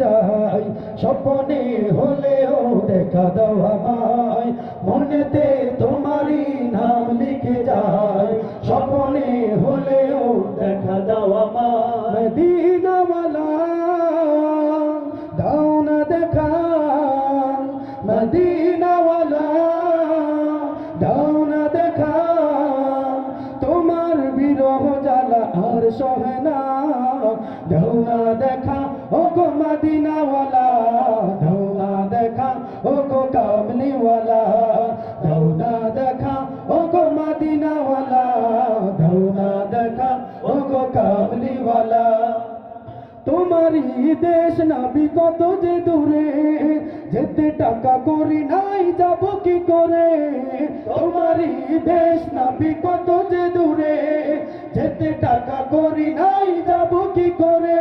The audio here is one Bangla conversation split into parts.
যাই, স্বপ্নে হলেও দেখা দাও আমায়, মনেতে তোমারই নাম লিখে যাই, স্বপ্নে হলেও দেখা দাও আমায়। মদিনাওয়ালা দাও না দেখা, মদিনাওয়ালা দাও না দেখা, তোমার বিরহ জ্বালা আর সহে না, দাও না দেখা ও গো মদিনাওয়ালা, দাও না দেখা ও গো কামলিওয়ালা, দাও না দেখা ও গো মদিনাওয়ালা, দাও না দেখা ও গো কামলিওয়ালা। তোমারই দেশ নাবি কত যে দূরে, যেতে টাকা করি নাই যাব কি করে, তোমারই দেশ নাবি কত যে দূরে, যেতে টাকা করি নাই যাব কি করে,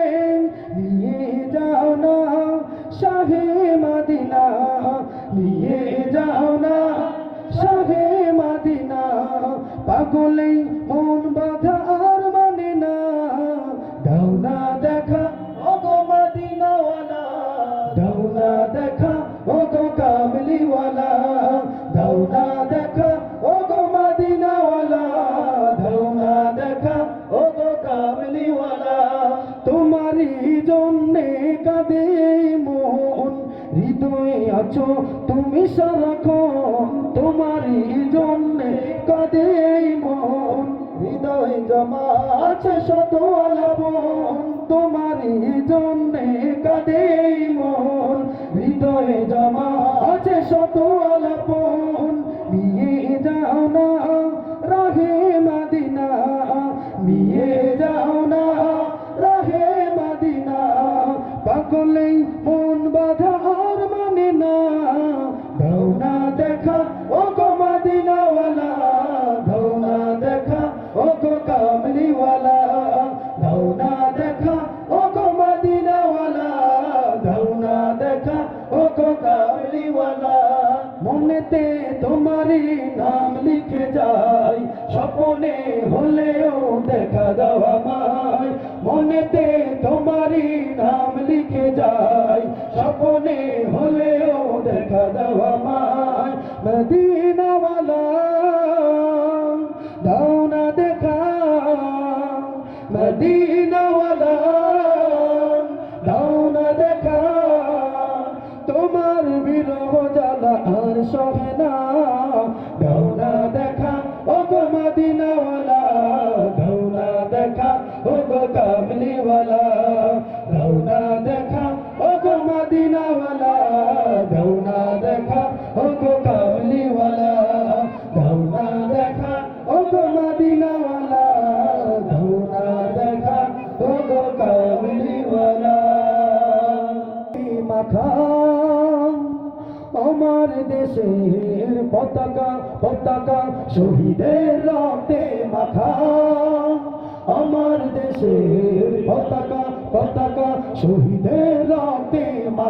নিয়ে যাও না শাহে মদিনা, নিয়ে যাও না শাহে মদিনা, পাগলেই মন বাঁধা আর মানে না, দাও না দেখা ও গো মদিনাওয়ালা, দাও না দেখা ও গো কামলিওয়ালা, দাও না দেখা ও গো মদিনাওয়ালা, দাও না দেখা ও গো কামলিওয়ালা। তোমারই জন্যে কাঁদে মন, হৃদয়ে আছো তুমি সারাক্ষণ, তোমারই জন্যে কাঁদে মন, হৃদয় জমা আছে শত আলাপন, তোমারই জন্যে কাঁদে মন, হৃদয়ে জমা আছে শত আলাপন, নিয়ে যাও না রাহে মদিনা, নিয়ে যাও না রাহে মদিনা, পাগলেই মন বাঁধা আর মানে না, দাও না দেখা ও গো মদিনাওয়ালা, দাও না দেখা ও গো কামলিওয়ালা, দাও না দেখা ও গো মদিনাওয়ালা, দাও না দেখা ও গো কামলিওয়ালা। মনেতে তোমারই নাম লিখে যাই, স্বপ্নে হলেও দেখা দাও আমায়, মনেতে তোমারই নাম লিখে যাই, স্বপ্নে হলেও দেখা দাও আমায়। মদিনাওয়ালা দাও না দেখা, মদিনাওয়ালা দাও না দেখা, তোমার বিরহ জ্বালা আর সহে না, দাও না দেখা ও গো মদিনাওয়ালা, দাও না দেখা ও গো কামলিওয়ালা, দাও না দেখা ও গো মদিনাওয়ালা, দাও না দেখা ও গো কামলিওয়ালা, দাও না দেখা ও গো মদিনাওয়ালা, দাও না দেখা ও গো কামলিওয়ালা। মাখা আমার দেশের পতাকা, পতাকা শহীদের রক্তে মাখা, আমার দেশের পতাকা, পতাকা শহীদের রক্তে মাখা।